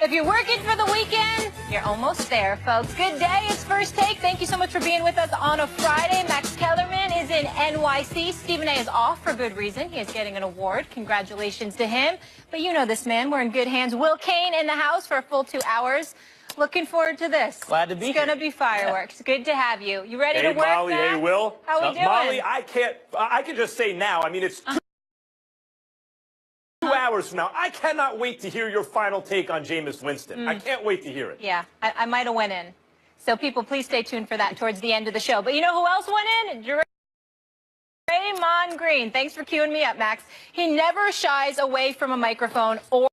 If you're working for the weekend, you're almost there, folks. Good day. It's First Take. Thank you so much for being with us on a Friday. Max Kellerman is in NYC. Stephen A. is off for good reason. He is getting an award. Congratulations to him. But you know this man. We're in good hands. Will Kane in the house for a full 2 hours. Looking forward to this. Glad to be here. It's going to be fireworks. Yeah. Good to have you. You ready to work, Molly, Max? hey, Will. How we doing? Molly, I can just say now, I mean, it's 2 hours from now. I cannot wait to hear your final take on Jameis Winston. I can't wait to hear it. Yeah, I might have went in. So people, please stay tuned for that towards the end of the show. But you know who else went in? Draymond Green. Thanks for queuing me up, Max. He never shies away from a microphone or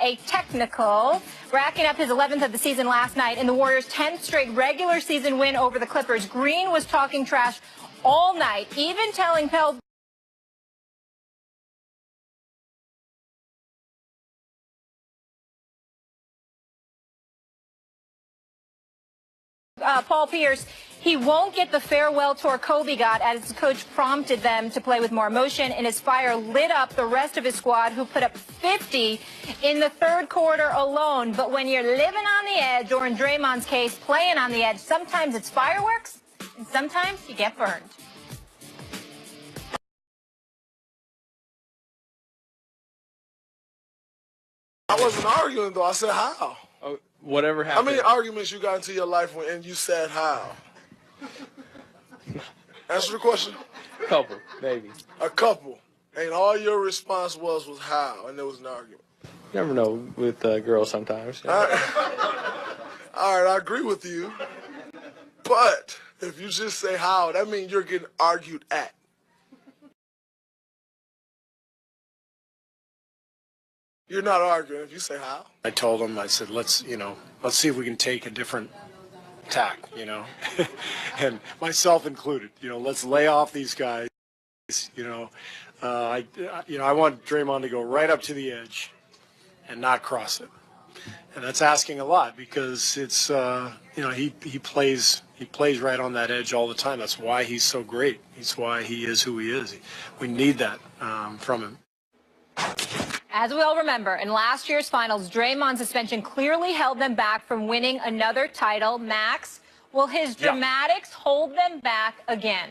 a technical, racking up his 11th of the season last night in the Warriors' 10th straight regular season win over the Clippers. Green was talking trash all night, even telling Paul Pierce he won't get the farewell tour Kobe got as his coach prompted them to play with more emotion, and his fire lit up the rest of his squad, who put up 50 in the third quarter alone. But when you're living on the edge, or in Draymond's case, playing on the edge, sometimes it's fireworks and sometimes you get burned. I wasn't arguing, though. I said how. Whatever happened. How many arguments you got into your life and you said how? Answer the question. A couple, maybe. A couple. And all your response was how, and there was an argument. You never know with girls sometimes. Yeah. All right, I agree with you. But if you just say how, that means you're getting argued at. You're not arguing if you say how. I told him, I said, let's see if we can take a different tack, and myself included, let's lay off these guys, I want Draymond to go right up to the edge and not cross it. And that's asking a lot because it's, he plays right on that edge all the time. That's why he's so great. That's why he is who he is. We need that from him. As we all remember, in last year's finals, Draymond's suspension clearly held them back from winning another title. Max, will his dramatics hold them back again?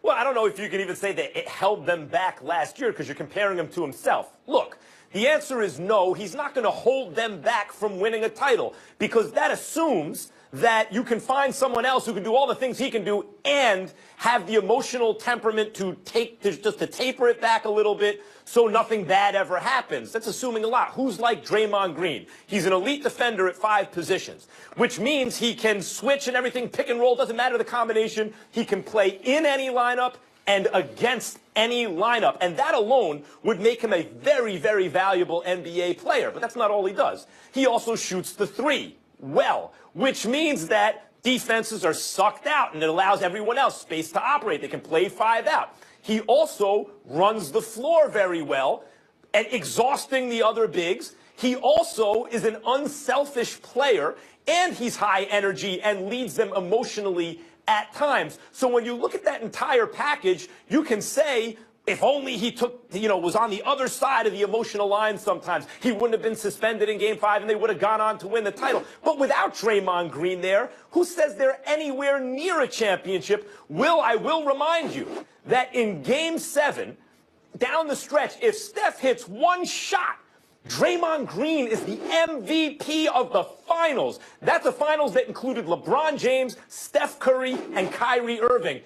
Well, I don't know if you can even say that it held them back last year because you're comparing him to himself. Look, the answer is no. He's not going to hold them back from winning a title because that assumes that you can find someone else who can do all the things he can do and have the emotional temperament to taper it back a little bit so nothing bad ever happens. That's assuming a lot. Who's like Draymond Green? He's an elite defender at 5 positions, which means he can switch and everything, pick and roll, doesn't matter the combination. He can play in any lineup and against any lineup. And that alone would make him a very, very valuable NBA player. But that's not all he does. He also shoots the 3 well, which means that defenses are sucked out and it allows everyone else space to operate. They can play 5 out. He also runs the floor very well and exhausting the other bigs. He also is an unselfish player and he's high energy and leads them emotionally at times. So when you look at that entire package, you can say, if only he was on the other side of the emotional line sometimes, he wouldn't have been suspended in Game 5 and they would have gone on to win the title. But without Draymond Green there, who says they're anywhere near a championship? I will remind you that in Game 7, down the stretch, if Steph hits one shot, Draymond Green is the MVP of the finals. That's the finals that included LeBron James, Steph Curry, and Kyrie Irving.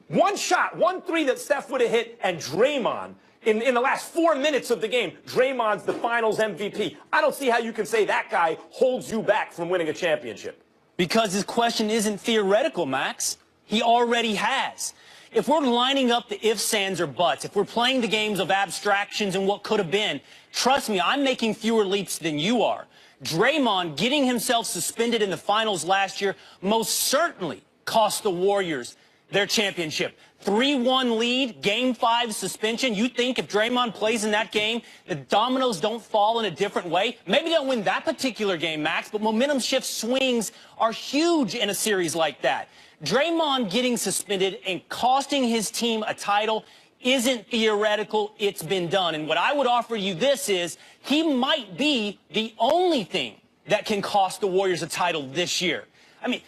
One shot, 1 3 that Steph would have hit, and Draymond, in the last 4 minutes of the game, Draymond's the finals MVP. I don't see how you can say that guy holds you back from winning a championship. Because his question isn't theoretical, Max. He already has. If we're lining up the ifs, ands, or buts, if we're playing the games of abstractions and what could have been, trust me, I'm making fewer leaps than you are. Draymond getting himself suspended in the finals last year most certainly cost the Warriors their championship. 3-1 lead, Game 5 suspension. You think if Draymond plays in that game, the dominoes don't fall in a different way? Maybe they'll win that particular game, Max, but momentum shift swings are huge in a series like that. Draymond getting suspended and costing his team a title isn't theoretical. It's been done. And what I would offer you this is he might be the only thing that can cost the Warriors a title this year. I mean,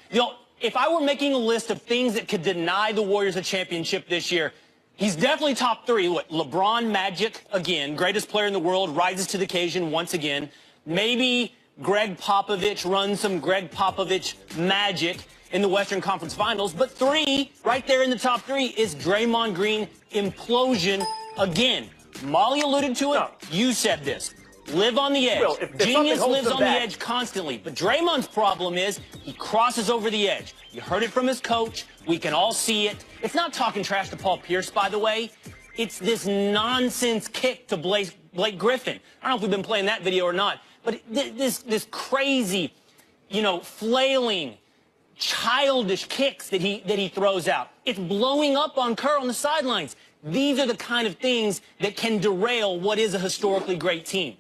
if I were making a list of things that could deny the Warriors a championship this year, he's definitely top three. What, LeBron Magic, again, greatest player in the world, rises to the occasion once again. Maybe Greg Popovich runs some Greg Popovich magic in the Western Conference Finals. But three, right there in the top three, is Draymond Green implosion again. Molly alluded to it. No. You said this. Live on the edge. Well, if Genius lives on the edge constantly. But Draymond's problem is he crosses over the edge. You heard it from his coach. We can all see it. It's not talking trash to Paul Pierce, by the way. It's this nonsense kick to Blake Griffin. I don't know if we've been playing that video or not. But this crazy, flailing, childish kicks that he throws out. It's blowing up on Kerr on the sidelines. These are the kind of things that can derail what is a historically great team.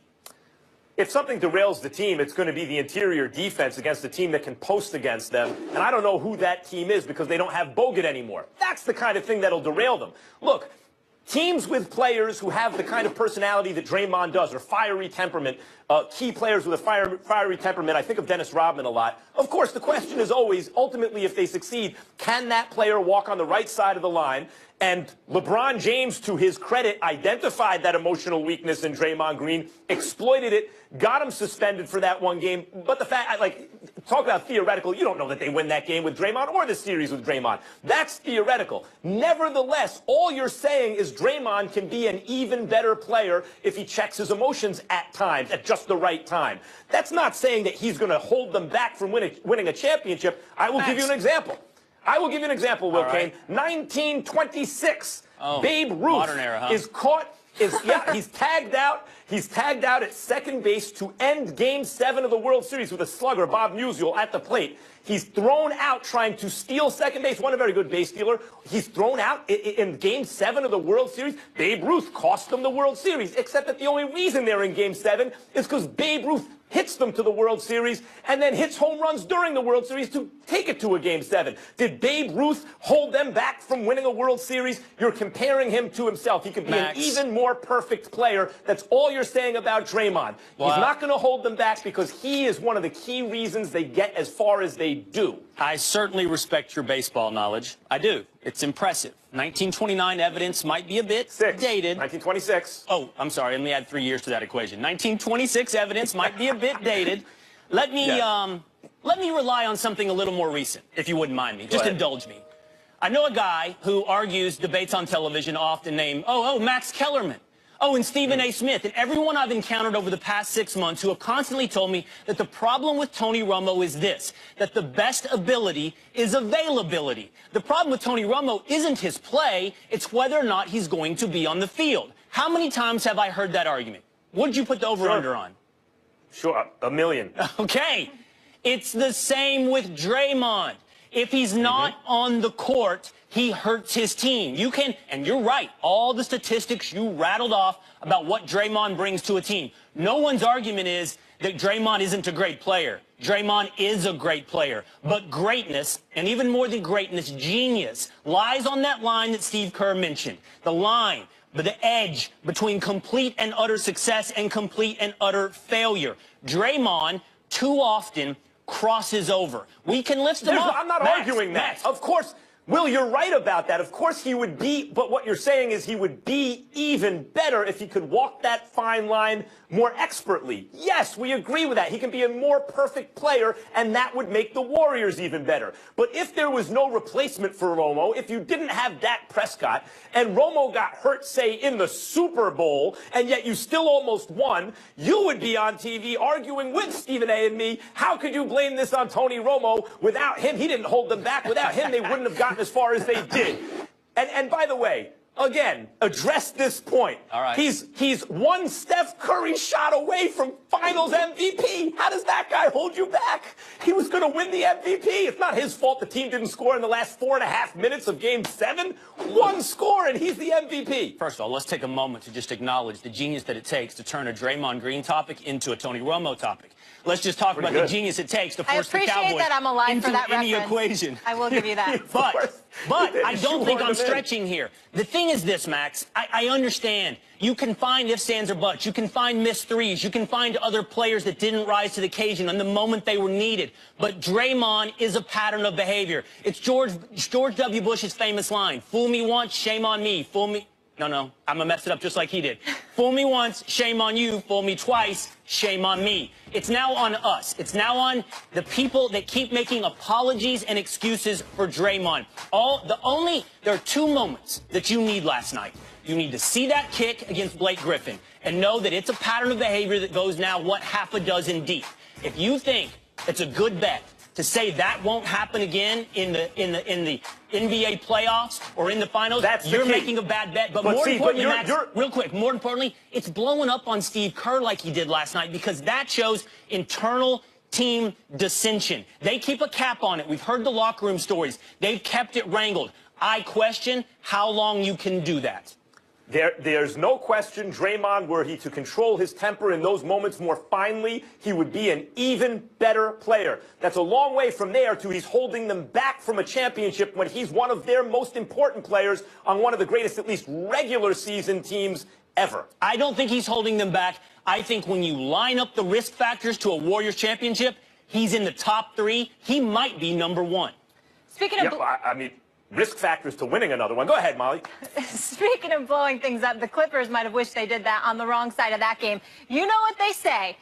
If something derails the team, it's going to be the interior defense against a team that can post against them. And I don't know who that team is because they don't have Bogut anymore. That's the kind of thing that'll derail them. Look, teams with players who have the kind of personality that Draymond does, or fiery temperament, key players with a fiery temperament. I think of Dennis Rodman a lot. Of course, the question is always, ultimately, if they succeed, can that player walk on the right side of the line? And LeBron James, to his credit, identified that emotional weakness in Draymond Green, exploited it, got him suspended for that one game. But the fact, talk about theoretical, you don't know that they win that game with Draymond or the series with Draymond. That's theoretical. Nevertheless, all you're saying is Draymond can be an even better player if he checks his emotions at times, at just the right time. That's not saying that he's going to hold them back from winning a championship. I will give you an example. Will Kane. 1926. Babe Ruth modern era, huh? is caught. He's tagged out. He's tagged out at second base to end Game 7 of the World Series with a slugger, Bob Musial, at the plate. He's thrown out trying to steal second base. One a very good base stealer. He's thrown out in Game 7 of the World Series. Babe Ruth cost them the World Series, except that the only reason they're in Game 7 is because Babe Ruth hits them to the World Series and then hits home runs during the World Series to take it to a Game 7. Did Babe Ruth hold them back from winning a World Series? You're comparing him to himself. He could be an even more perfect player. That's all you're saying about Draymond. Wow. He's not going to hold them back because he is one of the key reasons they get as far as they do. I certainly respect your baseball knowledge. I do. It's impressive. 1929 evidence might be a bit dated. 1926. Oh, I'm sorry. Let me add 3 years to that equation. 1926 evidence might be a bit dated. Let me rely on something a little more recent, if you wouldn't mind me. Just indulge me. I know a guy who argues debates on television often named, Max Kellerman. And Stephen A. Smith, and everyone I've encountered over the past 6 months who have constantly told me that the problem with Tony Romo is this, that the best ability is availability. The problem with Tony Romo isn't his play, it's whether or not he's going to be on the field. How many times have I heard that argument? What did you put the over-under on? Sure, 1 million. Okay. It's the same with Draymond. If he's not on the court, he hurts his team. You can, and you're right, all the statistics you rattled off about what Draymond brings to a team. No one's argument is that Draymond isn't a great player. Draymond is a great player. But greatness, and even more than greatness, genius, lies on that line that Steve Kerr mentioned. The line, the edge between complete and utter success and complete and utter failure. Draymond, too often, crosses over. We can lift him up. I'm not arguing that. Of course, Will, you're right about that. Of course he would be, but what you're saying is he would be even better if he could walk that fine line more expertly. Yes, we agree with that. He can be a more perfect player, and that would make the Warriors even better. But if there was no replacement for Romo, if you didn't have Dak Prescott, and Romo got hurt, say, in the Super Bowl, and yet you still almost won, you would be on TV arguing with Stephen A. and me, how could you blame this on Tony Romo? Without him, he didn't hold them back. Without him, they wouldn't have gotten as far as they did. And by the way, again, address this point. All right. He's one Steph Curry shot away from Finals MVP. How does that guy hold you back? He was going to win the MVP. It's not his fault the team didn't score in the last 4.5 minutes of Game 7. One score, and he's the MVP. First of all, let's take a moment to just acknowledge the genius that it takes to turn a Draymond Green topic into a Tony Romo topic. Let's just talk about the genius it takes to force the Cowboys that I'm alive into for that any reference. equation. I will give you that. But But I don't think I'm shoehorned him in. stretching here. The thing is this, Max. I understand. You can find ifs, ands, or buts. You can find missed threes. You can find other players that didn't rise to the occasion on the moment they were needed. But Draymond is a pattern of behavior. It's George W. Bush's famous line, fool me once, shame on me. Fool me... No, I'm going to mess it up just like he did. Fool me once, shame on you. Fool me twice, shame on me. It's now on us. It's now on the people that keep making apologies and excuses for Draymond. There are two moments that you need last night. You need to see that kick against Blake Griffin and know that it's a pattern of behavior that goes now, half a dozen deep. If you think it's a good bet to say that won't happen again in the NBA playoffs or in the finals, you're making a bad bet. But more importantly, Max, real quick, more importantly, it's blowing up on Steve Kerr like he did last night because that shows internal team dissension. They keep a cap on it. We've heard the locker room stories. They've kept it wrangled. I question how long you can do that. There's no question, Draymond, were he to control his temper in those moments more finely, he would be an even better player. That's a long way from there to he's holding them back from a championship when he's one of their most important players on one of the greatest, at least regular season teams ever. I don't think he's holding them back. I think when you line up the risk factors to a Warriors championship, he's in the top 3. He might be number 1. Speaking of... I mean... risk factors to winning another one. Go ahead, Molly. Speaking of blowing things up, the Clippers might have wished they did that on the wrong side of that game. You know what they say.